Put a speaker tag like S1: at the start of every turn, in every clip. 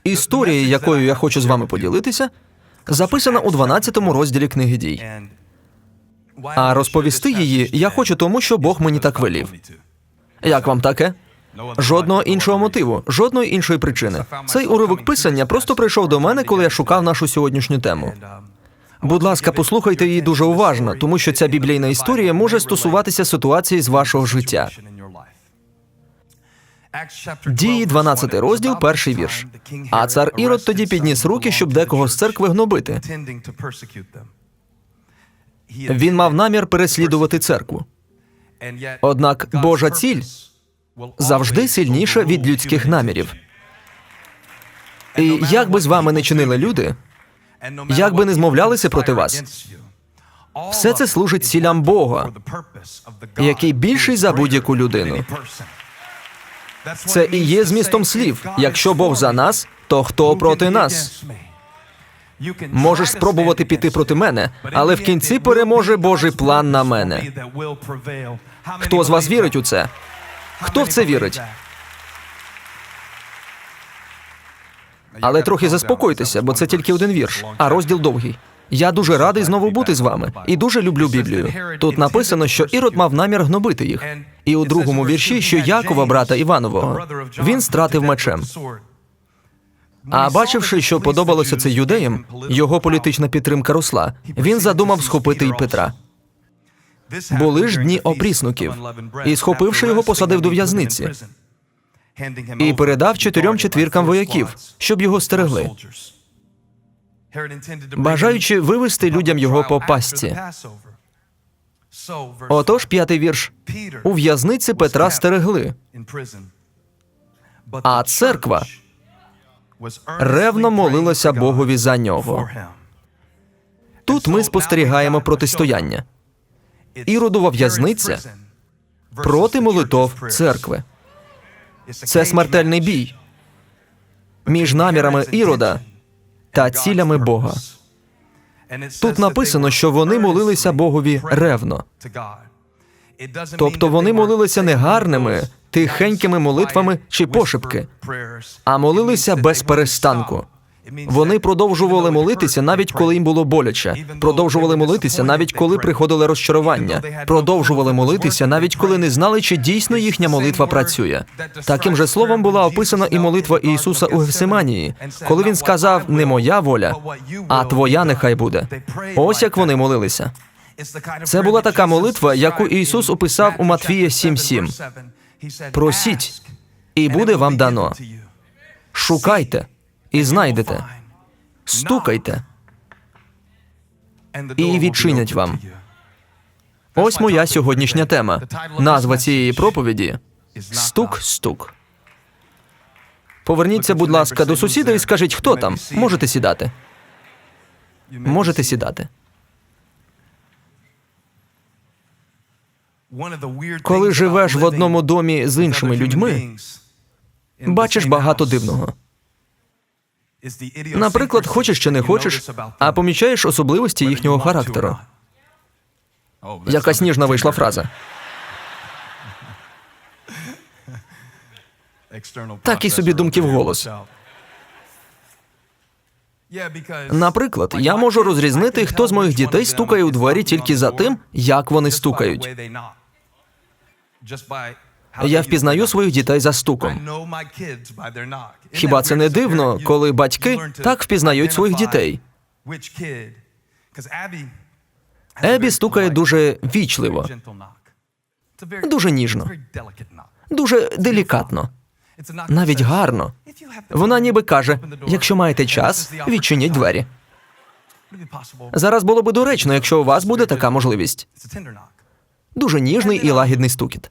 S1: Історія, якою я хочу з вами поділитися, записана у 12-му розділі книги «Дій». А розповісти її я хочу тому, що Бог мені так велів. Як вам таке? Жодного іншого мотиву, жодної іншої причини. Цей уривок писання просто прийшов до мене, коли я шукав нашу сьогоднішню тему. Будь ласка, послухайте її дуже уважно, тому що ця біблійна історія може стосуватися ситуації з вашого життя. Дії, 12 розділ, 1 вірш. А цар Ірод тоді підніс руки, щоб декого з церкви гнобити. Він мав намір переслідувати церкву. Однак Божа ціль завжди сильніша від людських намірів. І як би з вами не чинили люди, як би не змовлялися проти вас, все це служить цілям Бога, який більший за будь-яку людину. Це і є змістом слів. Якщо Бог за нас, то хто проти нас? Можеш спробувати піти проти мене, але в кінці переможе Божий план на мене. Хто з вас вірить у це? Хто в це вірить? Але трохи заспокойтеся, бо це тільки один вірш, а розділ довгий. Я дуже радий знову бути з вами і дуже люблю Біблію. Тут написано, що Ірод мав намір гнобити їх. І у другому вірші, що Якова, брата Іванового, він стратив мечем. А бачивши, що подобалося це юдеям, його політична підтримка росла, він задумав схопити й Петра. Були ж дні опріснуків, і, схопивши його, посадив до в'язниці і передав 4 четвіркам вояків, щоб його стерегли, бажаючи вивести людям його по пастці. Отож, 5-й вірш. У в'язниці Петра стерегли, а церква ревно молилася Богові за нього. Тут ми спостерігаємо протистояння. Іродова в'язниця проти молитов церкви. Це смертельний бій між намірами Ірода та цілями Бога. Тут написано, що вони молилися Богові ревно. Тобто вони молилися не гарними, тихенькими молитвами чи пошепки, а молилися без перестанку. Вони продовжували молитися, навіть коли їм було боляче. Продовжували молитися, навіть коли приходили розчарування. Продовжували молитися, навіть коли не знали, чи дійсно їхня молитва працює. Таким же словом була описана і молитва Ісуса у Гефсиманії, коли Він сказав «Не моя воля, а Твоя нехай буде». Ось як вони молилися. Це була така молитва, яку Ісус описав у Матвія 7:7. «Просіть, і буде вам дано. Шукайте, і знайдете. Стукайте, і відчинять вам». Ось моя сьогоднішня тема. Назва цієї проповіді – «Стук-стук». Поверніться, будь ласка, до сусіда і скажіть, хто там? Можете сідати. Можете сідати. Коли живеш в одному домі з іншими людьми, бачиш багато дивного. Наприклад, хочеш чи не хочеш, а помічаєш особливості їхнього характеру. Якась ніжна вийшла фраза. Такі собі думки вголос. Наприклад, я можу розрізнити, хто з моїх дітей стукає у двері тільки за тим, як вони стукають. Я впізнаю своїх дітей за стуком. Хіба це не дивно, коли батьки так впізнають своїх дітей? Ебі стукає дуже вічливо, дуже ніжно, дуже делікатно, навіть гарно. Вона ніби каже, якщо маєте час, відчиніть двері. Зараз було би доречно, якщо у вас буде така можливість. Дуже ніжний і лагідний стукіт.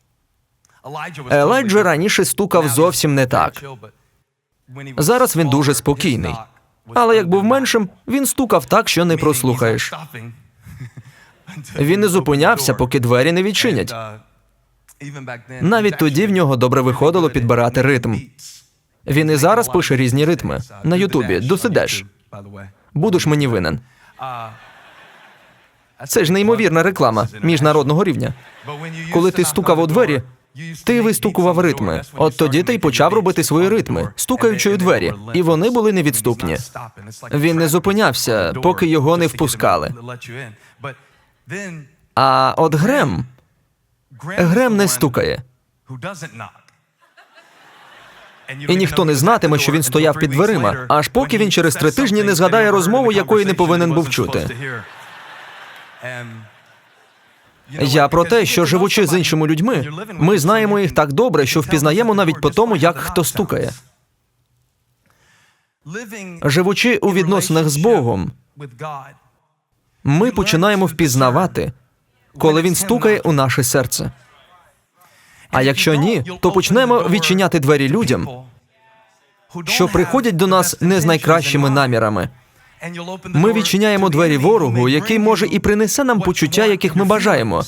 S1: Елайджа раніше стукав зовсім не так. Зараз він дуже спокійний. Але як був меншим, він стукав так, що не прослухаєш. Він не зупинявся, поки двері не відчинять. Навіть тоді в нього добре виходило підбирати ритм. Він і зараз пише різні ритми. На Ютубі. Дусидеш. Будеш мені винен. Це ж неймовірна реклама міжнародного рівня. Коли ти стукав у двері, Ти вистукував ритми. От тоді ти й почав робити свої ритми, стукаючи у двері, і вони були невідступні. Він не зупинявся, поки його не впускали. А от Грем не стукає. І ніхто не знатиме, що він стояв під дверима, аж поки він через 3 тижні не згадає розмову, якої не повинен був чути. Я про те, що, живучи з іншими людьми, ми знаємо їх так добре, що впізнаємо навіть по тому, як хто стукає. Живучи у відносинах з Богом, ми починаємо впізнавати, коли Він стукає у наше серце. А якщо ні, то почнемо відчиняти двері людям, що приходять до нас не з найкращими намірами. Ми відчиняємо двері ворогу, який, може, і принесе нам почуття, яких ми бажаємо,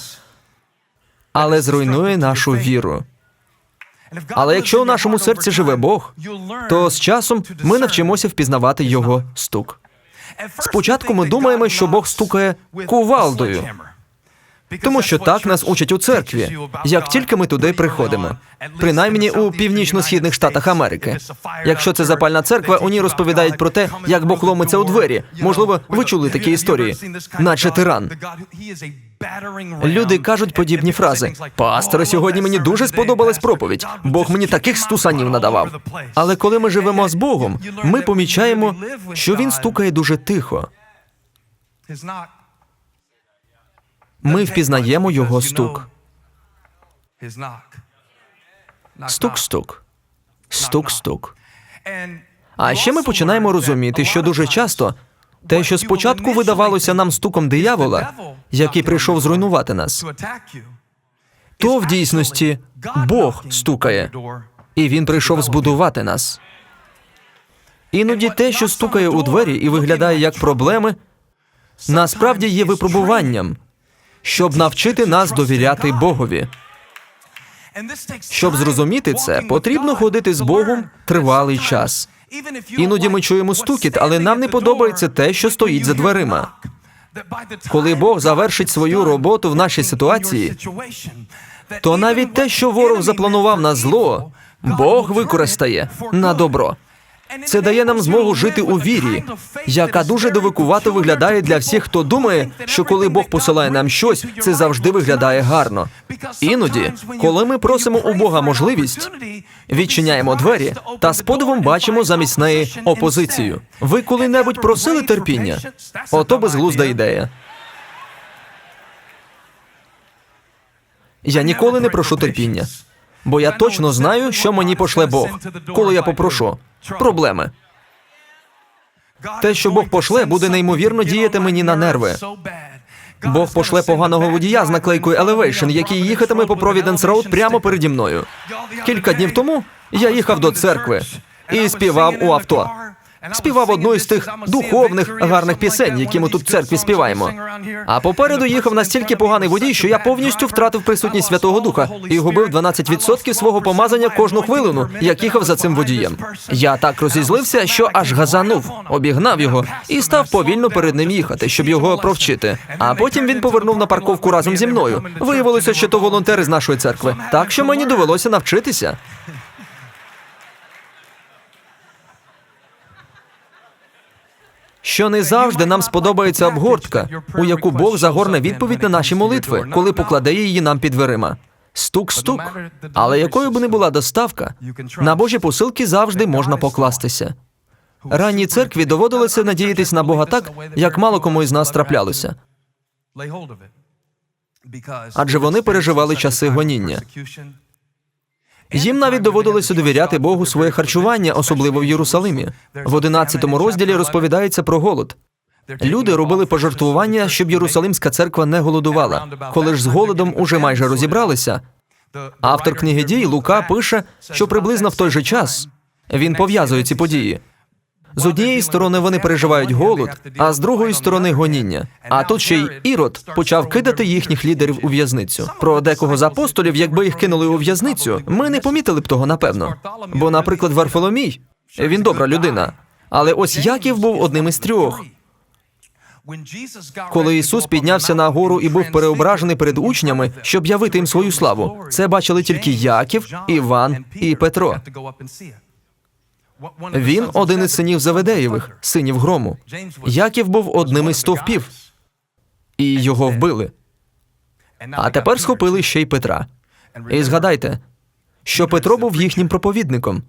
S1: але зруйнує нашу віру. Але якщо у нашому серці живе Бог, то з часом ми навчимося впізнавати Його стук. Спочатку ми думаємо, що Бог стукає кувалдою, тому що так нас учать у церкві, як тільки ми туди приходимо. Принаймні у північно-східних штатах Америки. Якщо це запальна церква, у ній розповідають про те, як Бог ломиться у двері. Можливо, ви чули такі історії. Наче тиран. Люди кажуть подібні фрази. «Пасторе, сьогодні мені дуже сподобалась проповідь. Бог мені таких стусанів надавав». Але коли ми живемо з Богом, ми помічаємо, що Він стукає дуже тихо. Ми впізнаємо Його стук. Стук-стук. Стук-стук. А ще ми починаємо розуміти, що дуже часто те, що спочатку видавалося нам стуком диявола, який прийшов зруйнувати нас, то в дійсності Бог стукає, і Він прийшов збудувати нас. Іноді те, що стукає у двері і виглядає як проблеми, насправді є випробуванням, щоб навчити нас довіряти Богові. Щоб зрозуміти це, потрібно ходити з Богом тривалий час. Іноді ми чуємо стукіт, але нам не подобається те, що стоїть за дверима. Коли Бог завершить свою роботу в нашій ситуації, то навіть те, що ворог запланував на зло, Бог використає на добро. Це дає нам змогу жити у вірі, яка дуже дивакувато виглядає для всіх, хто думає, що коли Бог посилає нам щось, це завжди виглядає гарно. Іноді, коли ми просимо у Бога можливість, відчиняємо двері та з подивом бачимо замість неї опозицію. Ви коли-небудь просили терпіння? Ото безглузда ідея. Я ніколи не прошу терпіння, бо я точно знаю, що мені пошле Бог, коли я попрошу. Проблеми. Те, що Бог пошле, буде неймовірно діяти мені на нерви. Бог пошле поганого водія з наклейкою Elevation, який їхатиме по Providence Road прямо переді мною. Кілька днів тому я їхав до церкви і співав у авто. Співав одну із тих духовних, гарних пісень, які ми тут в церкві співаємо. А попереду їхав настільки поганий водій, що я повністю втратив присутність Святого Духа і губив 12% свого помазання кожну хвилину, як їхав за цим водієм. Я так розізлився, що аж газанув, обігнав його і став повільно перед ним їхати, щоб його провчити. А потім він повернув на парковку разом зі мною. Виявилося, що то волонтери з нашої церкви. Так що мені довелося навчитися. Що не завжди нам сподобається обгортка, у яку Бог загорне відповідь на наші молитви, коли покладе її нам під дверима. Стук-стук. Але якою б не була доставка, на Божі посилки завжди можна покластися. Ранній церкві доводилося надіятись на Бога так, як мало кому із нас траплялося. Адже вони переживали часи гоніння. Їм навіть доводилося довіряти Богу своє харчування, особливо в Єрусалимі. В 11 розділі розповідається про голод. Люди робили пожертвування, щоб Єрусалимська церква не голодувала. Коли ж з голодом уже майже розібралися, автор книги «Дій» Лука пише, що приблизно в той же час він пов'язує ці події. З однієї сторони вони переживають голод, а з другої сторони гоніння. А тут ще й Ірод почав кидати їхніх лідерів у в'язницю. Про декого з апостолів, якби їх кинули у в'язницю, ми не помітили б того, напевно. Бо, наприклад, Варфоломій, він добра людина. Але ось Яків був одним із 3. Коли Ісус піднявся на гору і був переображений перед учнями, щоб явити їм свою славу, це бачили тільки Яків, Іван і Петро. Він один із синів Заведеєвих, синів грому. Яків був одним із стовпів, і його вбили. А тепер схопили ще й Петра. І згадайте, що Петро був їхнім проповідником.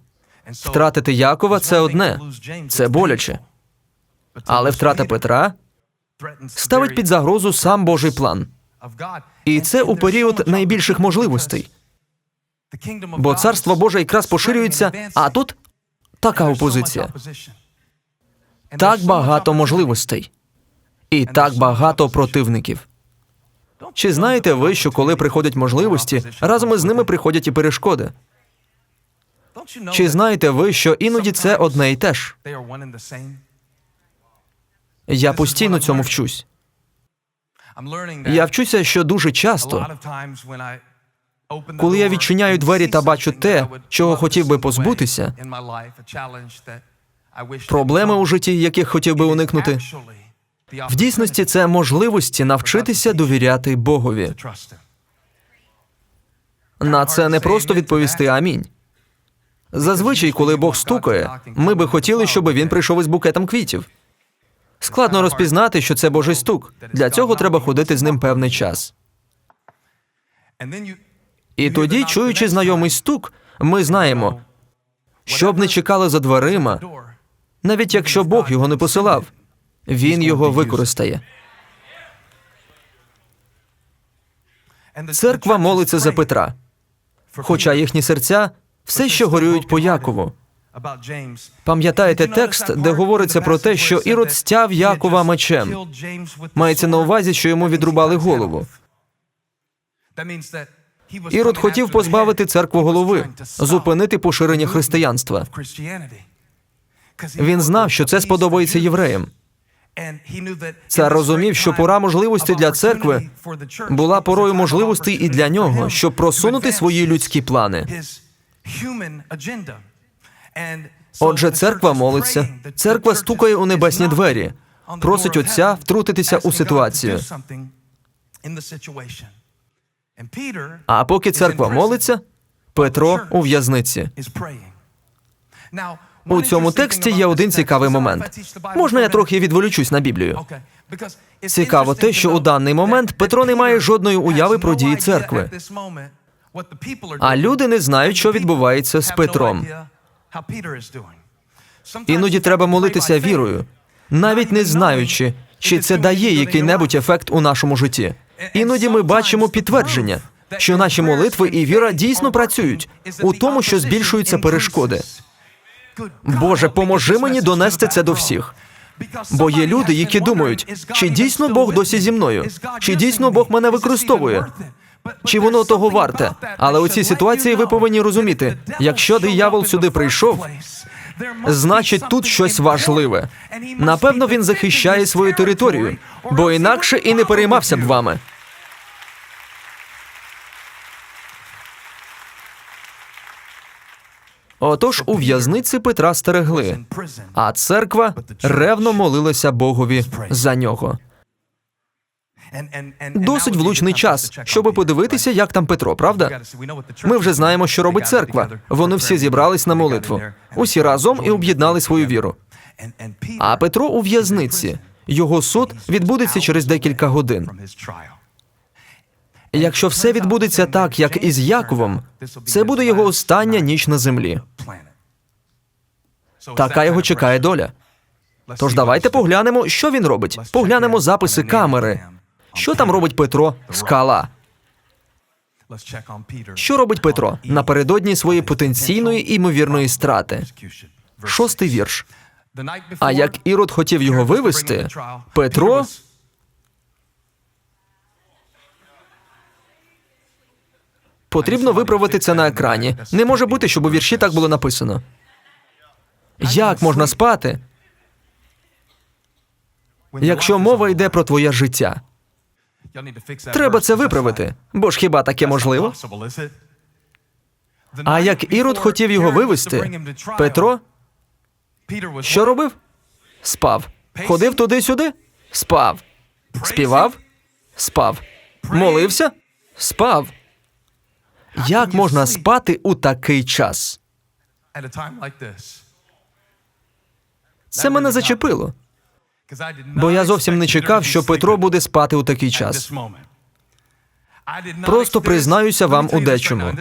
S1: Втратити Якова – це одне, це боляче. Але втрата Петра ставить під загрозу сам Божий план. І це у період найбільших можливостей. Бо Царство Боже якраз поширюється, а тут така опозиція. Так багато можливостей. І так багато противників. Чи знаєте ви, що коли приходять можливості, разом із ними приходять і перешкоди? Чи знаєте ви, що іноді це одне і те ж? Я постійно цьому вчусь. Я вчуся, що дуже часто, коли я відчиняю двері та бачу те, чого хотів би позбутися, проблеми у житті, яких хотів би уникнути, в дійсності це можливості навчитися довіряти Богові. На це не просто відповісти «Амінь». Зазвичай, коли Бог стукає, ми би хотіли, щоб Він прийшов із букетом квітів. Складно розпізнати, що це Божий стук. Для цього треба ходити з ним певний час. І тоді, чуючи знайомий стук, ми знаємо, що б не чекали за дверима, навіть якщо Бог його не посилав, Він його використає. Церква молиться за Петра, хоча їхні серця все ще горюють по Якову. Пам'ятаєте текст, де говориться про те, що Ірод стяв Якова мечем? Мається на увазі, що йому відрубали голову. Ірод хотів позбавити церкву голови, зупинити поширення християнства. Він знав, що це сподобається євреям. Цар розумів, що пора можливості для церкви була порою можливостей і для нього, щоб просунути свої людські плани. Отже, церква молиться, церква стукає у небесні двері, просить Отця втрутитися у ситуацію. А поки церква молиться, Петро у в'язниці. У цьому тексті є один цікавий момент. Можна я трохи відволічусь на Біблію? Цікаво те, що у даний момент Петро не має жодної уяви про дії церкви. А люди не знають, що відбувається з Петром. Іноді треба молитися вірою, навіть не знаючи, чи це дає який-небудь ефект у нашому житті. Іноді ми бачимо підтвердження, що наші молитви і віра дійсно працюють у тому, що збільшуються перешкоди. Боже, поможи мені донести це до всіх. Бо є люди, які думають, чи дійсно Бог досі зі мною? Чи дійсно Бог мене використовує? Чи воно того варте? Але у цій ситуації ви повинні розуміти, якщо диявол сюди прийшов, значить тут щось важливе. Напевно, він захищає свою територію, бо інакше і не переймався б вами. Отож, у в'язниці Петра стерегли, а церква ревно молилася Богові за нього. Досить влучний час, щоб подивитися, як там Петро, правда? Ми вже знаємо, що робить церква. Вони всі зібрались на молитву. Усі разом і об'єднали свою віру. А Петро у в'язниці. Його суд відбудеться через декілька годин. Якщо все відбудеться так, як із Яковом, це буде його остання ніч на землі. Така його чекає доля. Тож давайте поглянемо, що він робить. Поглянемо записи камери. Що там робить Петро? Скала. Що робить Петро напередодні своєї потенційної імовірної страти? 6-й вірш. А як Ірод хотів його вивести, Петро... Потрібно виправити це на екрані. Не може бути, щоб у вірші так було написано. Як можна спати, якщо мова йде про твоє життя? Треба це виправити, бо ж хіба таке можливо? А як Ірод хотів його вивести, Петро що робив? Спав. Ходив туди-сюди? Спав. Співав? Спав. Молився? Спав. Як можна спати у такий час? Це мене зачепило, бо я зовсім не чекав, що Петро буде спати у такий час. Просто признаюся вам у дечому.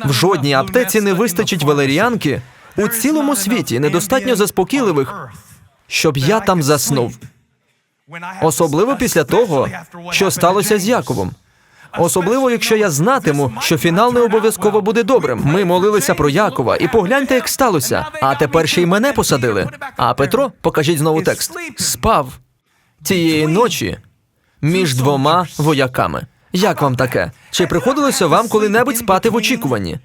S1: В жодній аптеці не вистачить валеріанки, у цілому світі недостатньо заспокійливих, щоб я там заснув. Особливо після того, що сталося з Яковом. Особливо, якщо я знатиму, що фінал не обов'язково буде добрим. Ми молилися про Якова, і погляньте, як сталося. А тепер ще й мене посадили. А Петро, покажіть знову текст, спав тієї ночі між двома вояками. Як вам таке? Чи приходилося вам коли-небудь спати в очікуванні?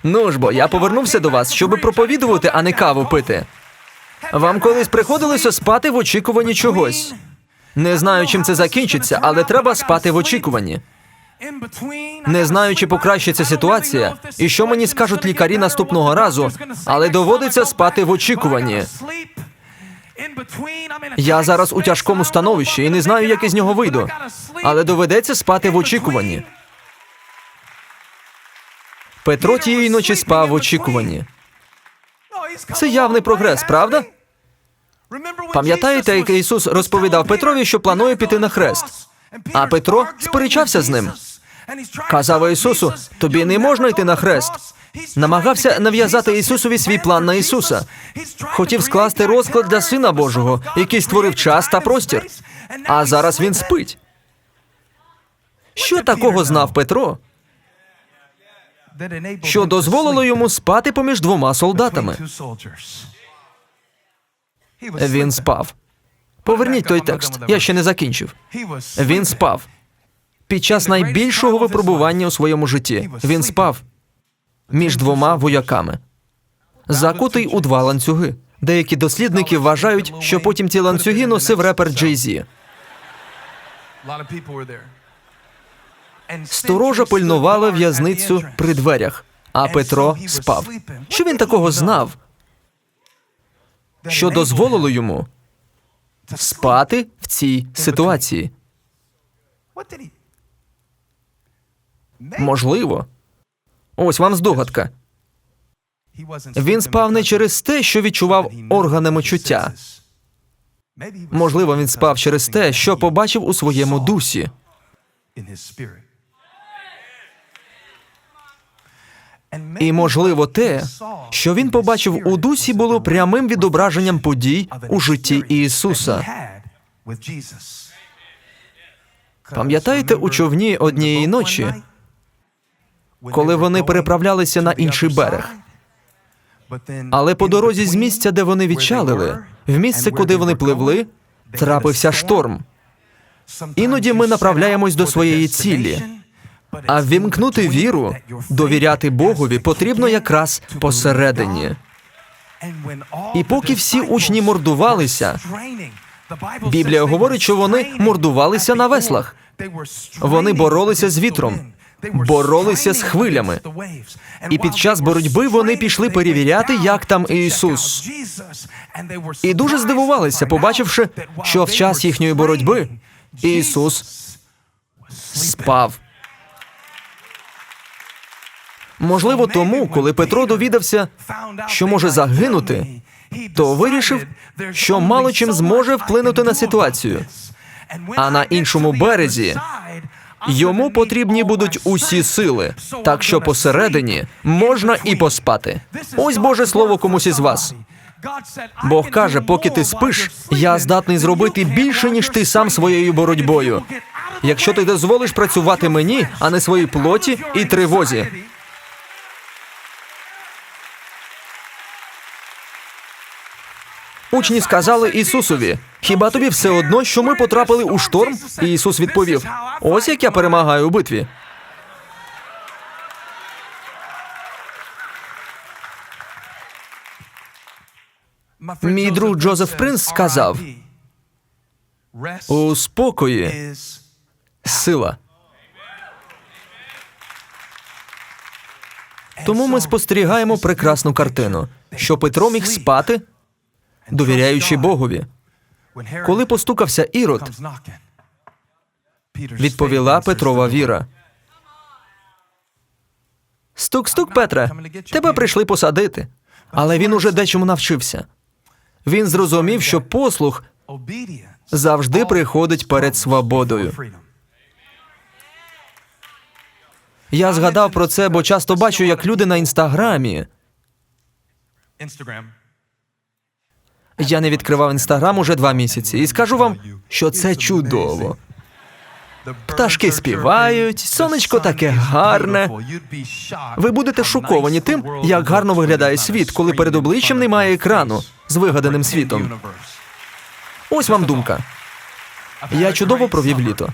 S1: Ну ж бо, я повернувся до вас, щоб проповідувати, а не каву пити. Вам колись приходилося спати в очікуванні чогось? Не знаю, чим це закінчиться, але треба спати в очікуванні. Не знаю, чи покращиться ситуація, і що мені скажуть лікарі наступного разу, але доводиться спати в очікуванні. Я зараз у тяжкому становищі і не знаю, як із нього вийду, але доведеться спати в очікуванні. Петро тієї ночі спав в очікуванні. Це явний прогрес, правда? Пам'ятаєте, як Ісус розповідав Петрові, що планує піти на хрест? А Петро сперечався з ним. Казав Ісусу, тобі не можна йти на хрест. Намагався нав'язати Ісусові свій план на Ісуса. Хотів скласти розклад для Сина Божого, який створив час та простір. А зараз він спить. Що такого знав Петро, що дозволило йому спати поміж двома солдатами? Він спав. Поверніть той текст, я ще не закінчив. Він спав. Під час найбільшого випробування у своєму житті. Він спав між двома вояками. Закутий у два ланцюги. Деякі дослідники вважають, що потім ті ланцюги носив репер Джей-Зі. Сторожа пильнувала в'язницю при дверях, а Петро спав. Що він такого знав, що дозволило йому спати в цій ситуації? Можливо. Ось вам здогадка. Він спав не через те, що відчував органами чуття. Можливо, він спав через те, що побачив у своєму дусі. І, можливо, те, що він побачив у дусі, було прямим відображенням подій у житті Ісуса. Пам'ятаєте у човні однієї ночі, коли вони переправлялися на інший берег? Але по дорозі з місця, де вони відчалили, в місце, куди вони пливли, трапився шторм. Іноді ми направляємось до своєї цілі, а ввімкнути віру, довіряти Богові потрібно якраз посередині. І поки всі учні мордувалися, Біблія говорить, що вони мордувалися на веслах. Вони боролися з вітром, боролися з хвилями. І під час боротьби вони пішли перевіряти, як там Ісус. І дуже здивувалися, побачивши, що в час їхньої боротьби Ісус спав. Можливо, тому, коли Петро довідався, що може загинути, то вирішив, що мало чим зможе вплинути на ситуацію. А на іншому березі йому потрібні будуть усі сили, так що посередині можна і поспати. Ось Боже Слово комусь із вас. Бог каже, поки ти спиш, я здатний зробити більше, ніж ти сам своєю боротьбою. Якщо ти дозволиш працювати мені, а не своїй плоті і тривозі. Учні сказали Ісусові, хіба тобі все одно, що ми потрапили у шторм? І Ісус відповів, ось як я перемагаю у битві. Мій друг Джозеф Принц сказав, у спокої сила. Тому ми спостерігаємо прекрасну картину, що Петро міг спати, довіряючи Богові. Коли постукався Ірод, відповіла Петрова віра. «Стук-стук, Петре, тебе прийшли посадити». Але він уже дечому навчився. Він зрозумів, що послух завжди приходить перед свободою. Я згадав про це, бо часто бачу, як люди на Інстаграмі. Я не відкривав Інстаграм уже 2 місяці, і скажу вам, що це чудово. Пташки співають, сонечко таке гарне. Ви будете шоковані тим, як гарно виглядає світ, коли перед обличчям немає екрану з вигаданим світом. Ось вам думка. Я чудово провів літо.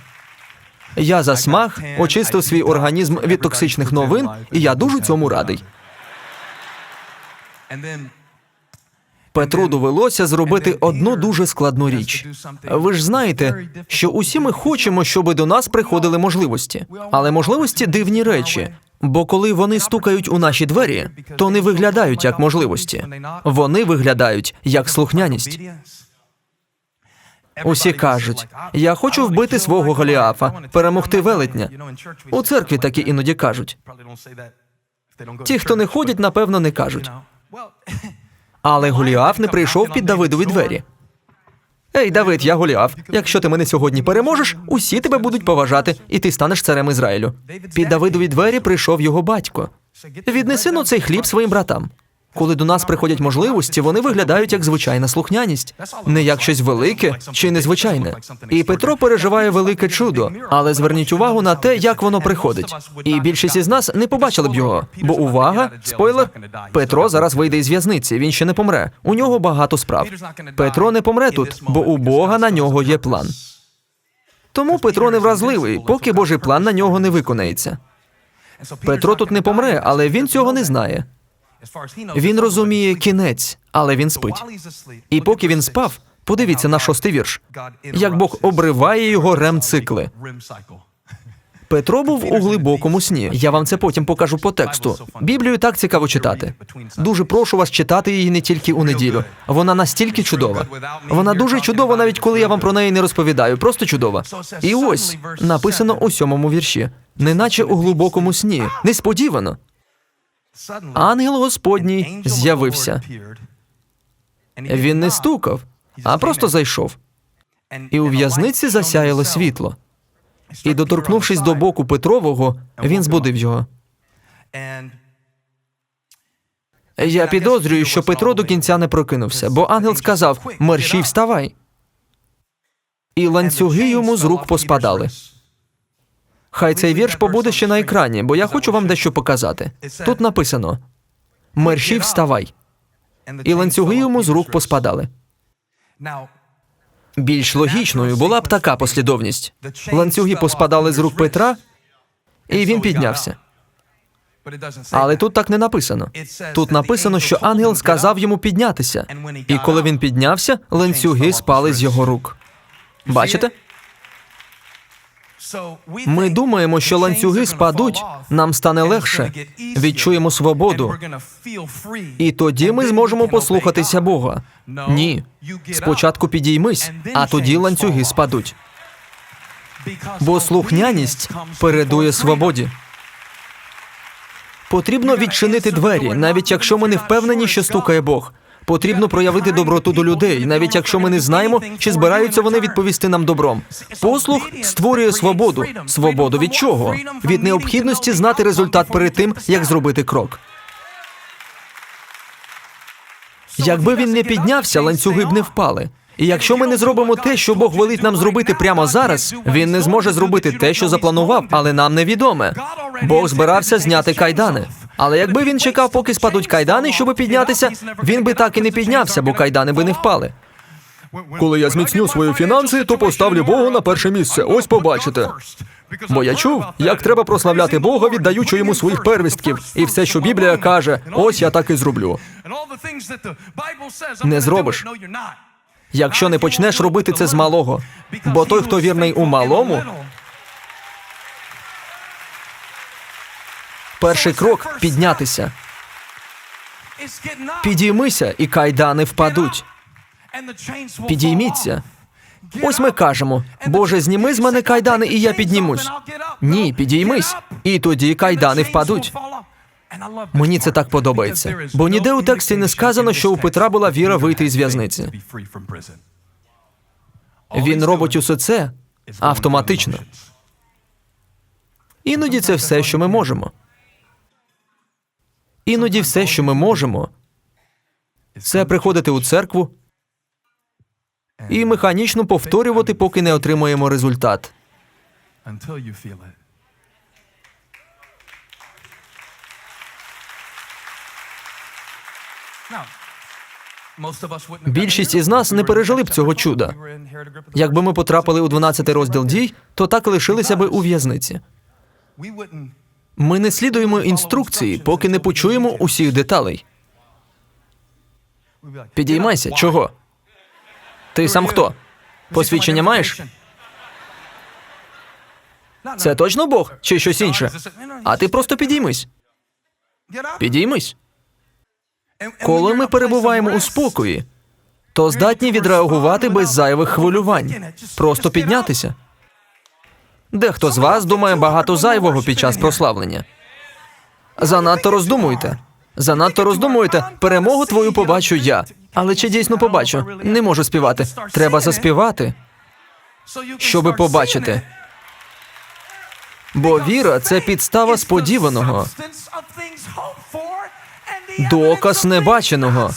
S1: Я засмаг, очистив свій організм від токсичних новин, і я дуже цьому радий. Петру довелося зробити одну дуже складну річ. Ви ж знаєте, що усі ми хочемо, щоб до нас приходили можливості. Але можливості – дивні речі. Бо коли вони стукають у наші двері, то не виглядають як можливості. Вони виглядають як слухняність. Усі кажуть, я хочу вбити свого Голіафа, перемогти велетня. У церкві такі іноді кажуть. Ті, хто не ходять, напевно, не кажуть. Але Голіаф не прийшов під Давидові двері. «Ей, Давид, я Голіаф. Якщо ти мене сьогодні переможеш, усі тебе будуть поважати, і ти станеш царем Ізраїлю». Під Давидові двері прийшов його батько. «Віднеси-но цей хліб своїм братам». Коли до нас приходять можливості, вони виглядають як звичайна слухняність. Не як щось велике чи незвичайне. І Петро переживає велике чудо, але зверніть увагу на те, як воно приходить. І більшість із нас не побачили б його. Бо увага, спойлер, Петро зараз вийде із в'язниці, він ще не помре. У нього багато справ. Петро не помре тут, бо у Бога на нього є план. Тому Петро не вразливий, поки Божий план на нього не виконається. Петро тут не помре, але він цього не знає. Він розуміє кінець, але він спить. І поки він спав, подивіться на 6-й вірш. Як Бог обриває його рем-цикли. Петро був у глибокому сні. Я вам це потім покажу по тексту. Біблію так цікаво читати. Дуже прошу вас читати її не тільки у неділю. Вона настільки чудова. Вона дуже чудова, навіть коли я вам про неї не розповідаю. Просто чудова. І ось, написано у 7-му вірші. Неначе у глибокому сні. Несподівано. Ангел Господній з'явився. Він не стукав, а просто зайшов. І у в'язниці засяяло світло. І, доторкнувшись до боку Петрового, він збудив його. Я підозрюю, що Петро до кінця не прокинувся, бо ангел сказав: «Мерщій, вставай!» І ланцюги йому з рук поспадали. Хай цей вірш побуде ще на екрані, бо я хочу вам дещо показати. Тут написано: «Мерщій, вставай!» І ланцюги йому з рук поспадали. Більш логічною була б така послідовність. Ланцюги поспадали з рук Петра, і він піднявся. Але тут так не написано. Тут написано, що ангел сказав йому піднятися. І коли він піднявся, ланцюги спали з його рук. Бачите? Ми думаємо, що ланцюги спадуть, нам стане легше, відчуємо свободу. І тоді ми зможемо послухатися Бога. Ні. Спочатку підіймись, а тоді ланцюги спадуть. Бо слухняність передує свободі. Потрібно відчинити двері, навіть якщо ми не впевнені, що стукає Бог. Потрібно проявити доброту до людей, навіть якщо ми не знаємо, чи збираються вони відповісти нам добром. Послух створює свободу. Свободу від чого? Від необхідності знати результат перед тим, як зробити крок. Якби він не піднявся, ланцюги б не впали. І якщо ми не зробимо те, що Бог велить нам зробити прямо зараз, Він не зможе зробити те, що запланував, але нам невідоме. Бог збирався зняти кайдани. Але якби він чекав, поки спадуть кайдани, щоб піднятися, він би так і не піднявся, бо кайдани би не впали. Коли я зміцню свої фінанси, то поставлю Бога на перше місце. Ось побачите. Бо я чув, як треба прославляти Бога, віддаючи йому своїх первістків. І все, що Біблія каже, ось я так і зроблю. Не зробиш. Якщо не почнеш робити це з малого. Бо той, хто вірний у малому, перший крок – піднятися. Підіймися, і кайдани впадуть. Підійміться. Ось ми кажемо: Боже, зніми з мене кайдани, і я піднімусь. Ні, підіймись, і тоді кайдани впадуть. Мені це так подобається, бо ніде у тексті не сказано, що у Петра була віра вийти із в'язниці. Він робить усе це автоматично. Іноді це все, що ми можемо. Іноді все, що ми можемо, це приходити у церкву і механічно повторювати, поки не отримуємо результат. Більшість із нас не пережили б цього чуда. Якби ми потрапили у 12-й розділ дій, то так і лишилися би у в'язниці. Ми не слідуємо інструкції, поки не почуємо усіх деталей. Підіймайся. Чого? Ти сам хто? Посвідчення маєш? Це точно Бог чи щось інше? А ти просто підіймись. Підіймись. Коли ми перебуваємо у спокої, то здатні відреагувати без зайвих хвилювань. Просто піднятися. Дехто з вас думає багато зайвого під час прославлення. Занадто роздумуйте. Занадто роздумуєте, перемогу твою побачу я. Але чи дійсно побачу? Не можу співати. Треба заспівати, щоби побачити. Бо віра – це підстава сподіваного, доказ небаченого.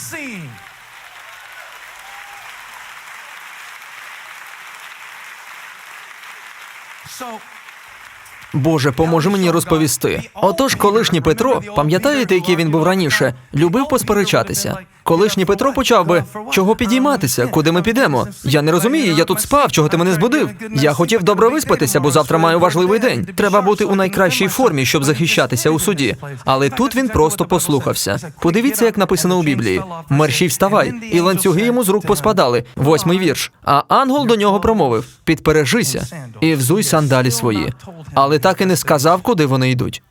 S1: Боже, поможи мені розповісти. Отож, колишній Петро, пам'ятаєте, який він був раніше, любив посперечатися. Колишній Петро почав би: чого підійматися, куди ми підемо? Я не розумію, я тут спав, чого ти мене збудив? Я хотів добре виспатися, бо завтра маю важливий день. Треба бути у найкращій формі, щоб захищатися у суді. Але тут він просто послухався. Подивіться, як написано у Біблії. Мерщій вставай, і ланцюги йому з рук поспадали. 8-й вірш. А ангел до нього промовив: підпережися і взуй сандалі свої. Але так і не сказав, куди вони йдуть.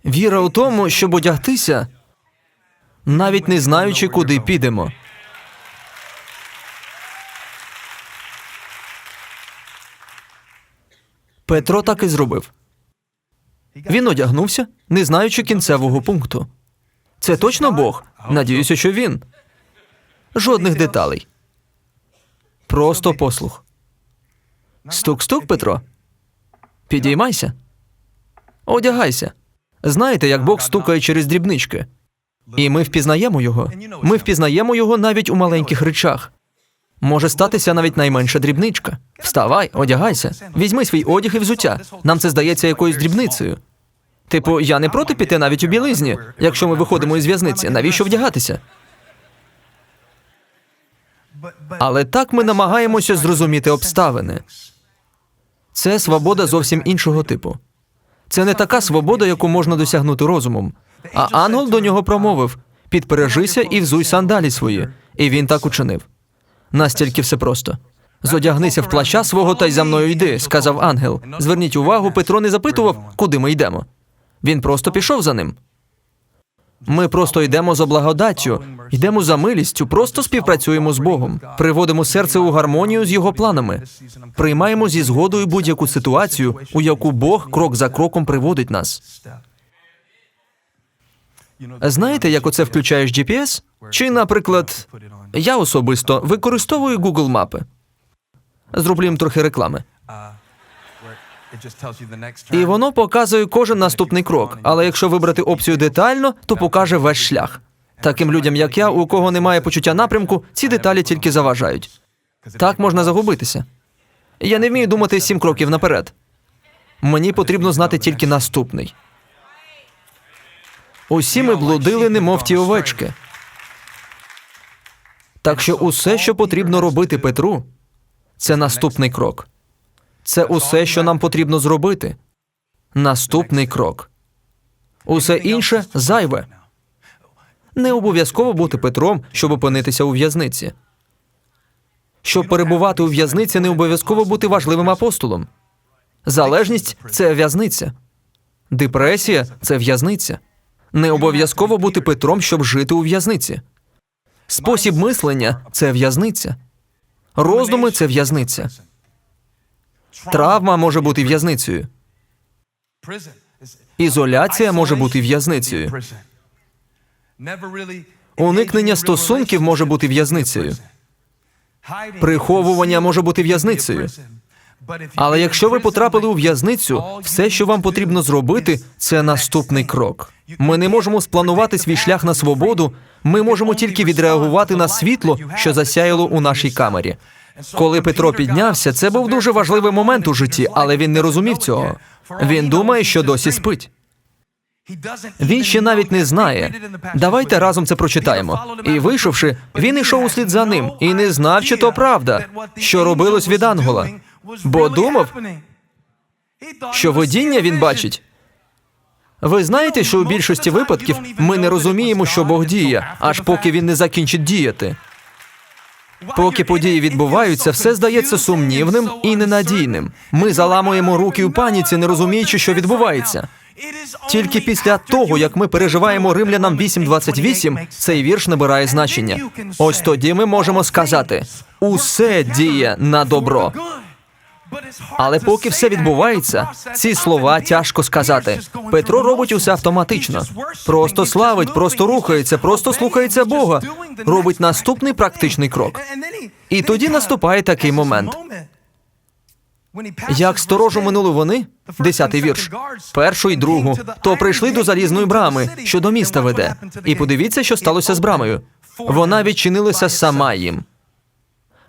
S1: Віра у тому, щоб одягтися, навіть не знаючи, куди підемо. Петро так і зробив. Він одягнувся, не знаючи кінцевого пункту. Це точно Бог? Надіюся, що він. Жодних деталей. Просто послух. Стук-стук, Петро. Підіймайся. Одягайся. Знаєте, як Бог стукає через дрібнички. І ми впізнаємо його. Ми впізнаємо його навіть у маленьких речах. Може статися навіть найменша дрібничка. Вставай, одягайся. Візьми свій одяг і взуття. Нам це здається якоюсь дрібницею. Типу, я не проти піти навіть у білизні, якщо ми виходимо із в'язниці. Навіщо вдягатися? Але так ми намагаємося зрозуміти обставини. Це свобода зовсім іншого типу. Це не така свобода, яку можна досягнути розумом. А ангел до нього промовив: підпережися і взуй сандалі свої. І він так учинив. Настільки все просто. Зодягнися в плаща свого та й за мною йди, сказав ангел. Зверніть увагу, Петро не запитував, куди ми йдемо. Він просто пішов за ним. Ми просто йдемо за благодаттю, йдемо за милістю, просто співпрацюємо з Богом, приводимо серце у гармонію з Його планами, приймаємо зі згодою будь-яку ситуацію, у яку Бог крок за кроком приводить нас. Знаєте, як оце включаєш GPS? Чи, наприклад, я особисто використовую Google мапи. Зроблю їм трохи реклами. І воно показує кожен наступний крок, але якщо вибрати опцію детально, то покаже весь шлях. Таким людям, як я, у кого немає почуття напрямку, ці деталі тільки заважають. Так можна загубитися. Я не вмію думати 7 кроків наперед. Мені потрібно знати тільки наступний. Усі ми блудили, немов ті овечки. Так що усе, що потрібно робити Петру, це наступний крок. Це усе, що нам потрібно зробити. Наступний крок. Усе інше – зайве. Не обов'язково бути Петром, щоб опинитися у в'язниці. Щоб перебувати у в'язниці, не обов'язково бути важливим апостолом. Залежність – це в'язниця. Депресія – це в'язниця. Не обов'язково бути Петром, щоб жити у в'язниці. Спосіб мислення – це в'язниця. Роздуми – це в'язниця. Травма може бути в'язницею. Ізоляція може бути в'язницею. Уникнення стосунків може бути в'язницею. Приховування може бути в'язницею. Але якщо ви потрапили у в'язницю, все, що вам потрібно зробити, це наступний крок. Ми не можемо спланувати свій шлях на свободу, ми можемо тільки відреагувати на світло, що засяяло у нашій камері. Коли Петро піднявся, це був дуже важливий момент у житті, але він не розумів цього. Він думає, що досі спить. Він ще навіть не знає. Давайте разом це прочитаємо. І вийшовши, він ішов услід за ним, і не знав, чи то правда, що робилось від ангела. Бо думав, що видіння він бачить. Ви знаєте, що у більшості випадків ми не розуміємо, що Бог діє, аж поки Він не закінчить діяти. Поки події відбуваються, все здається сумнівним і ненадійним. Ми заламуємо руки у паніці, не розуміючи, що відбувається. Тільки після того, як ми переживаємо Римлянам 8:28, цей вірш набирає значення. Ось тоді ми можемо сказати: «Усе діє на добро». Але поки все відбувається, ці слова тяжко сказати. Петро робить усе автоматично. Просто славить, просто рухається, просто слухається Бога. Робить наступний практичний крок. І тоді наступає такий момент. Як сторожу минули вони, 10-й вірш, першу і другу, то прийшли до залізної брами, що до міста веде. І подивіться, що сталося з брамою. Вона відчинилася сама їм.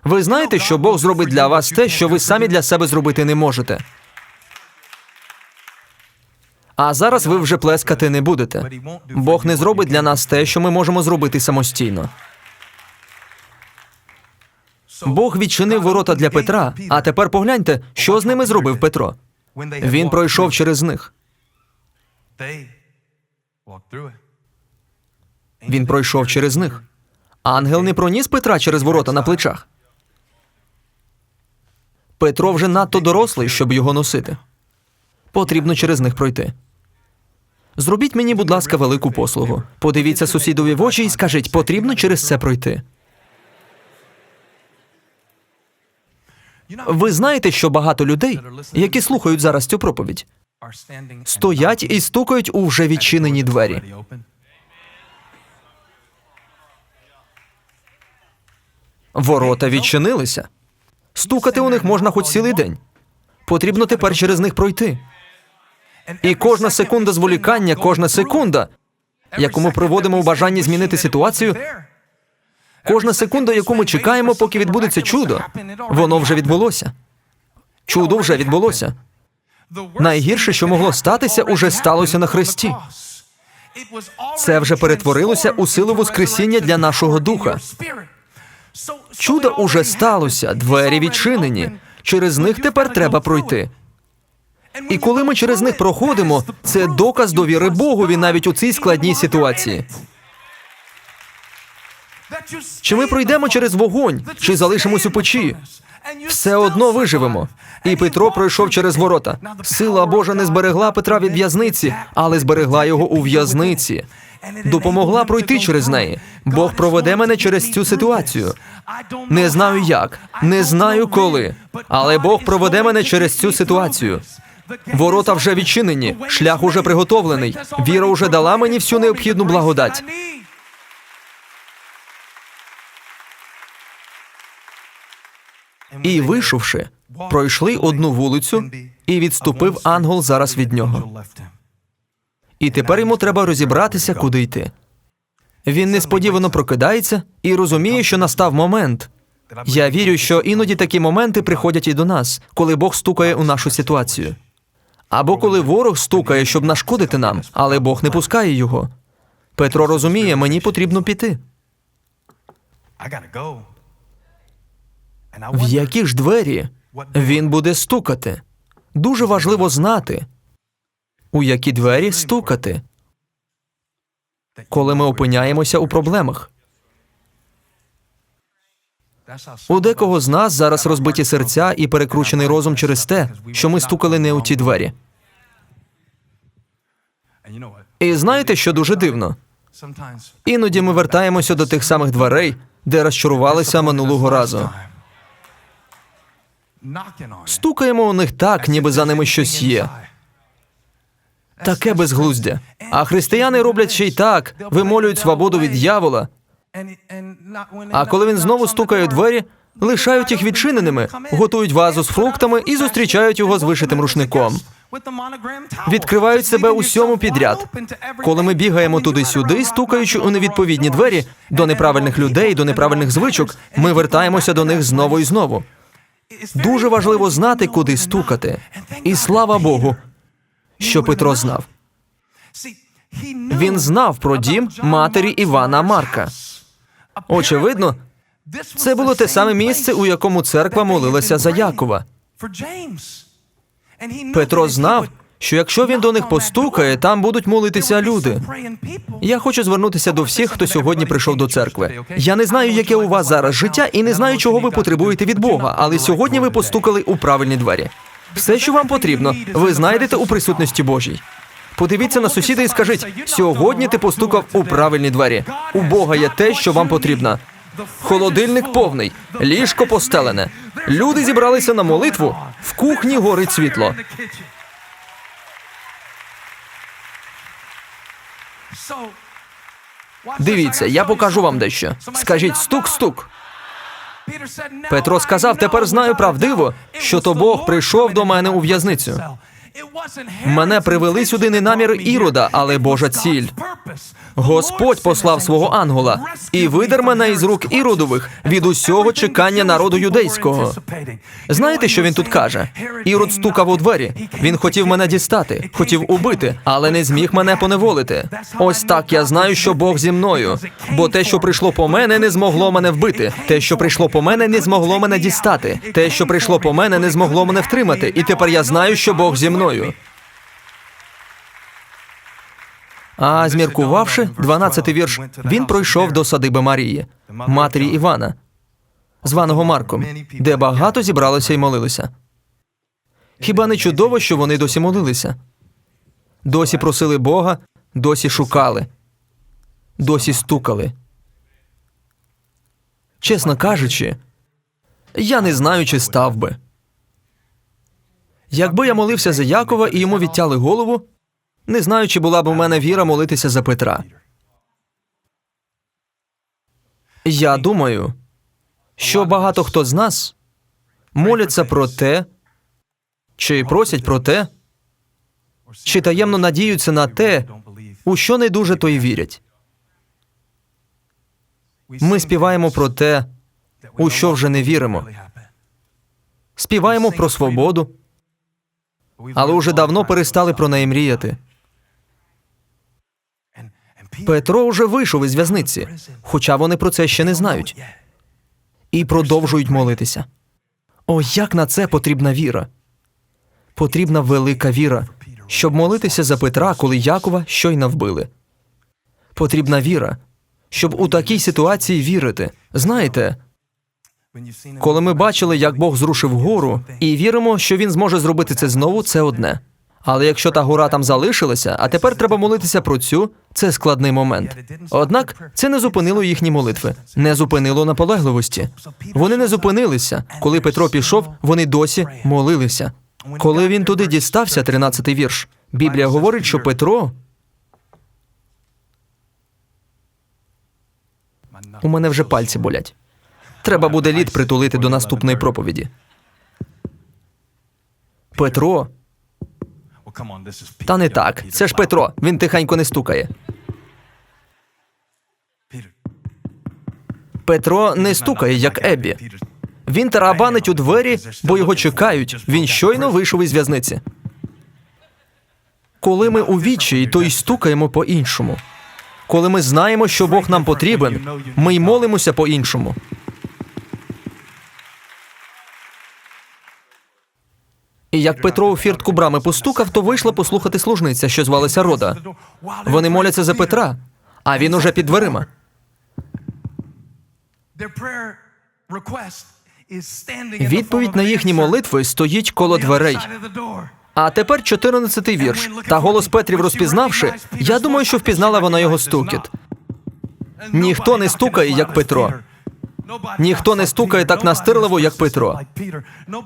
S1: Ви знаєте, що Бог зробить для вас те, що ви самі для себе зробити не можете. А зараз ви вже плескати не будете. Бог не зробить для нас те, що ми можемо зробити самостійно. Бог відчинив ворота для Петра, а тепер погляньте, що з ними зробив Петро. Він пройшов через них. Він пройшов через них. Ангел не проніс Петра через ворота на плечах. Петро вже надто дорослий, щоб його носити. Потрібно через них пройти. Зробіть мені, будь ласка, велику послугу. Подивіться сусідові в очі і скажіть: потрібно через це пройти. Ви знаєте, що багато людей, які слухають зараз цю проповідь, стоять і стукають у вже відчинені двері. Ворота відчинилися. Стукати у них можна хоч цілий день. Потрібно тепер через них пройти. І кожна секунда зволікання, кожна секунда, яку ми проводимо в бажанні змінити ситуацію, кожна секунда, яку ми чекаємо, поки відбудеться чудо, воно вже відбулося. Чудо вже відбулося. Найгірше, що могло статися, уже сталося на хресті. Це вже перетворилося у силу воскресіння для нашого духа. Чудо уже сталося, двері відчинені. Через них тепер треба пройти. І коли ми через них проходимо, це доказ довіри Богові навіть у цій складній ситуації. Чи ми пройдемо через вогонь, чи залишимось у печі, все одно виживемо. І Петро пройшов через ворота. Сила Божа не зберегла Петра від в'язниці, але зберегла його у в'язниці. Допомогла пройти через неї. Бог проведе мене через цю ситуацію. Не знаю як, не знаю коли, але Бог проведе мене через цю ситуацію. Ворота вже відчинені, шлях уже приготовлений, віра уже дала мені всю необхідну благодать. І, вийшовши, пройшли одну вулицю, і відступив ангел зараз від нього. І тепер йому треба розібратися, куди йти. Він несподівано прокидається і розуміє, що настав момент. Я вірю, що іноді такі моменти приходять і до нас, коли Бог стукає у нашу ситуацію. Або коли ворог стукає, щоб нашкодити нам, але Бог не пускає його. Петро розуміє, мені потрібно піти. В які ж двері він буде стукати? Дуже важливо знати, у які двері стукати, коли ми опиняємося у проблемах. У декого з нас зараз розбиті серця і перекручений розум через те, що ми стукали не у ті двері. І знаєте, що дуже дивно? Іноді ми вертаємося до тих самих дверей, де розчарувалися минулого разу. Стукаємо у них так, ніби за ними щось є. Таке безглуздя. А християни роблять ще й так, вимолюють свободу від дьявола. А коли він знову стукає у двері, лишають їх відчиненими, готують вазу з фруктами і зустрічають його з вишитим рушником. Відкривають себе усьому підряд. Коли ми бігаємо туди-сюди, стукаючи у невідповідні двері, до неправильних людей, до неправильних звичок, ми вертаємося до них знову і знову. Дуже важливо знати, куди стукати. І слава Богу, що Петро знав. Він знав про дім матері Івана Марка. Очевидно, це було те саме місце, у якому церква молилася за Якова. Петро знав, що якщо він до них постукає, там будуть молитися люди. Я хочу звернутися до всіх, хто сьогодні прийшов до церкви. Я не знаю, яке у вас зараз життя, і не знаю, чого ви потребуєте від Бога, але сьогодні ви постукали у правильні двері. Все, що вам потрібно, ви знайдете у присутності Божій. Подивіться на сусіда і скажіть, сьогодні ти постукав у правильні двері. У Бога є те, що вам потрібно. Холодильник повний, ліжко постелене. Люди зібралися на молитву, в кухні горить світло. Дивіться, я покажу вам дещо. Скажіть «стук-стук». Петро сказав, тепер знаю правдиво, що то Бог прийшов до мене у в'язницю. Мене привели сюди не наміри Ірода, але Божа ціль. Господь послав свого ангела і видер мене із рук Іродових від усього чекання народу юдейського. Знаєте, що він тут каже? Ірод стукав у двері. Він хотів мене дістати, хотів убити, але не зміг мене поневолити. Ось так я знаю, що Бог зі мною. Бо те, що прийшло по мене, не змогло мене вбити. Те, що прийшло по мене, не змогло мене дістати. Те, що прийшло по мене, не змогло мене втримати. І тепер я знаю, що Бог зі мною. А зміркувавши, 12-й вірш, він пройшов до садиби Марії, матері Івана, званого Марком, де багато зібралося і молилися. Хіба не чудово, що вони досі молилися? Досі просили Бога, досі шукали, досі стукали. Чесно кажучи, я не знаю, чи став би. Якби я молився за Якова і йому відтяли голову, не знаю, чи була б у мене віра молитися за Петра. Я думаю, що багато хто з нас моляться про те, чи просять про те, чи таємно надіються на те, у що не дуже то й вірять. Ми співаємо про те, у що вже не віримо. Співаємо про свободу, але уже давно перестали про неї мріяти. Петро вже вийшов із в'язниці, хоча вони про це ще не знають. І продовжують молитися. О, як на це потрібна віра! Потрібна велика віра, щоб молитися за Петра, коли Якова щойно вбили. Потрібна віра, щоб у такій ситуації вірити. Знаєте, коли ми бачили, як Бог зрушив гору, і віримо, що Він зможе зробити це знову, це одне. Але якщо та гора там залишилася, а тепер треба молитися про цю, це складний момент. Однак це не зупинило їхні молитви, не зупинило наполегливості. Вони не зупинилися. Коли Петро пішов, вони досі молилися. Коли він туди дістався, 13-й вірш, Біблія говорить, що Петро... У мене вже пальці болять. Треба буде лід притулити до наступної проповіді. Петро... Та не так. Це ж Петро. Він тихенько не стукає. Петро не стукає, як Еббі. Він тарабанить у двері, бо його чекають. Він щойно вийшов із в'язниці. Коли ми у відчаї, то й стукаємо по-іншому. Коли ми знаємо, що Бог нам потрібен, ми й молимося по-іншому. І як Петро у фіртку брами постукав, то вийшла послухати служниця, що звалася Рода. Вони моляться за Петра, а він уже під дверима. Відповідь на їхні молитви стоїть коло дверей. А тепер 14-й вірш. Та голос Петрів розпізнавши, я думаю, що впізнала вона його стукіт. Ніхто не стукає, як Петро. Ніхто не стукає так настирливо, як Петро.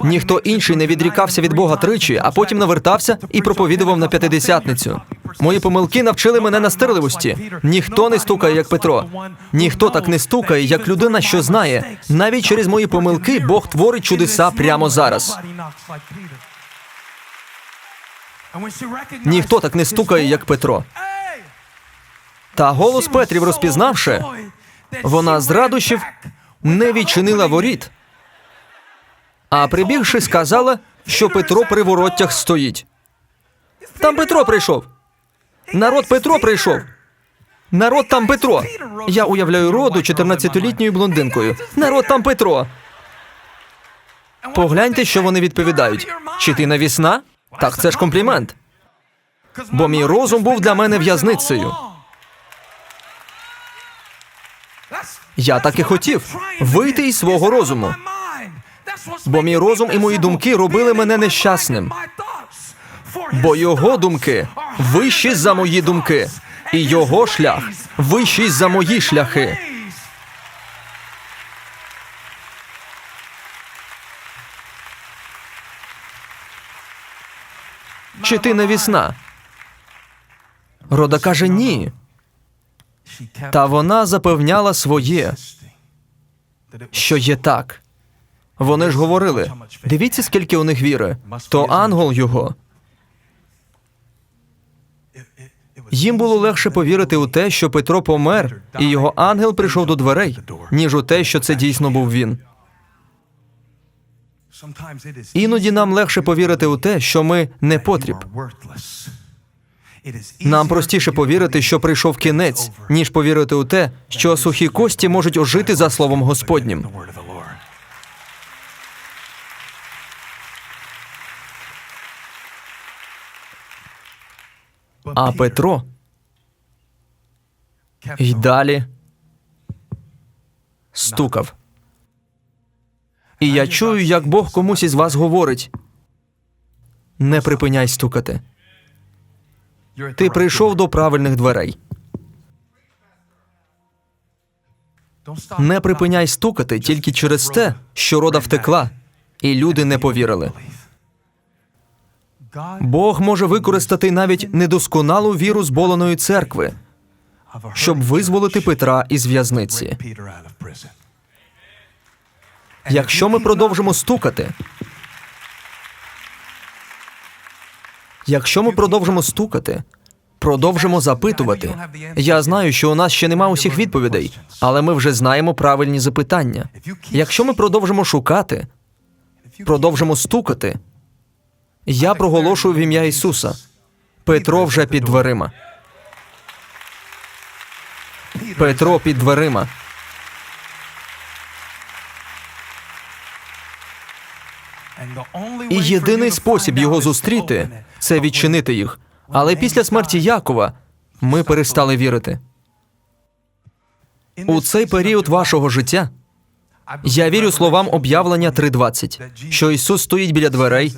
S1: Ніхто інший не відрікався від Бога тричі, а потім навертався і проповідував на П'ятидесятницю. Мої помилки навчили мене настирливості. Ніхто не стукає, як Петро. Ніхто так не стукає, як людина, що знає. Навіть через мої помилки Бог творить чудеса прямо зараз. Ніхто так не стукає, як Петро. Та голос Петрів розпізнавши, вона з радощів не відчинила воріт, а прибігши, сказала, що Петро при воротях стоїть. Там Петро прийшов. Народ Петро прийшов. Народ там Петро. Я уявляю Роду 14-літньою блондинкою. Народ там Петро. Погляньте, що вони відповідають. Чи ти навісна? Так, це ж комплімент. Бо мій розум був для мене в'язницею. Я так і хотів вийти із свого розуму. Бо мій розум і мої думки робили мене нещасним. Бо його думки вищі за мої думки. І його шлях вищий за мої шляхи. Чи ти навісна? Рода каже ні. Та вона запевняла своє, що є так. Вони ж говорили, дивіться, скільки у них віри, то ангел його. Їм було легше повірити у те, що Петро помер, і його ангел прийшов до дверей, ніж у те, що це дійсно був він. Іноді нам легше повірити у те, що ми не потріб. Нам простіше повірити, що прийшов кінець, ніж повірити у те, що сухі кості можуть ожити за словом Господнім. А Петро й далі стукав. І я чую, як Бог комусь із вас говорить: не припиняй стукати. Ти прийшов до правильних дверей. Не припиняй стукати тільки через те, що Рода втекла, і люди не повірили. Бог може використати навіть недосконалу віру зболеної церкви, щоб визволити Петра із в'язниці. Якщо ми продовжимо стукати, продовжимо запитувати. Я знаю, що у нас ще нема усіх відповідей, але ми вже знаємо правильні запитання. Якщо ми продовжимо шукати, продовжимо стукати, я проголошую в ім'я Ісуса. Петро вже під дверима. Петро під дверима. І єдиний спосіб його зустріти – це відчинити їх. Але після смерті Якова ми перестали вірити. У цей період вашого життя я вірю словам об'явлення 3:20, що Ісус стоїть біля дверей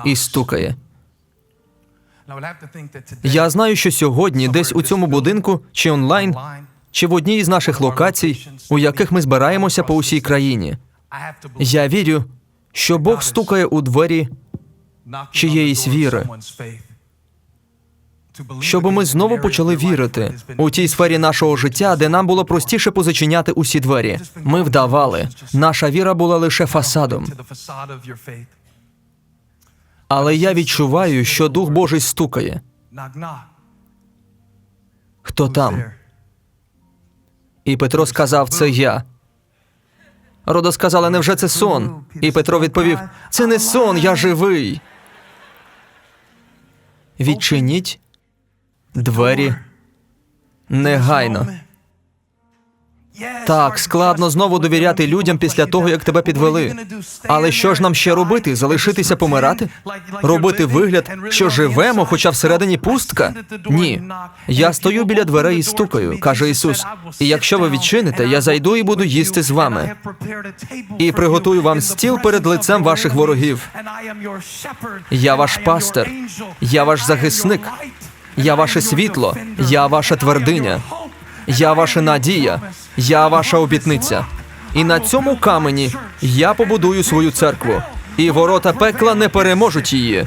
S1: і стукає. Я знаю, що сьогодні десь у цьому будинку, чи онлайн, чи в одній із наших локацій, у яких ми збираємося по усій країні, я вірю, що Бог стукає у двері чиєїсь віри, щоб ми знову почали вірити у тій сфері нашого життя, де нам було простіше позачиняти усі двері. Ми вдавали. Наша віра була лише фасадом. Але я відчуваю, що Дух Божий стукає. Хто там? І Петро сказав: це я. Рода сказала: невже це сон? І Петро відповів: це не сон, я живий. Відчиніть двері негайно. Так, складно знову довіряти людям після того, як тебе підвели. Але що ж нам ще робити? Залишитися помирати? Робити вигляд, що живемо, хоча всередині пустка? Ні. Я стою біля дверей і стукаю, каже Ісус. І якщо ви відчините, я зайду і буду їсти з вами. І приготую вам стіл перед лицем ваших ворогів. Я ваш пастир, я ваш захисник, я ваше світло, я ваша твердиня. Я ваша надія, я ваша обітниця. І на цьому камені я побудую свою церкву, і ворота пекла не переможуть її.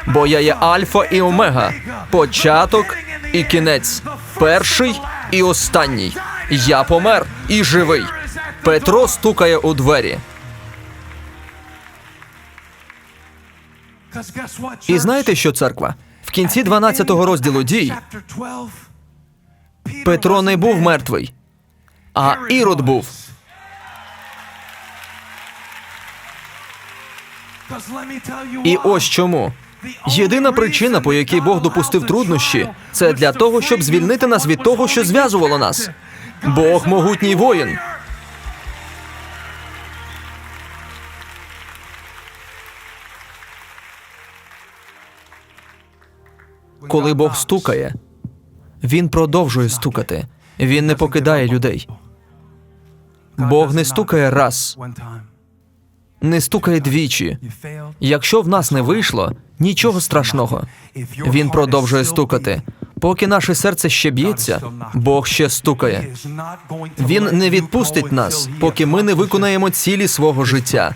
S1: Бо я є Альфа і Омега, початок і кінець, перший і останній. Я помер і живий. Петро стукає у двері. І знаєте що, церква? В кінці 12-го розділу Дій Петро не був мертвий, а Ірод був. І ось чому. Єдина причина, по якій Бог допустив труднощі, це для того, щоб звільнити нас від того, що зв'язувало нас. Бог – могутній воїн. Коли Бог стукає, Він продовжує стукати. Він не покидає людей. Бог не стукає раз, не стукає двічі. Якщо в нас не вийшло, нічого страшного. Він продовжує стукати. Поки наше серце ще б'ється, Бог ще стукає. Він не відпустить нас, поки ми не виконаємо цілі свого життя.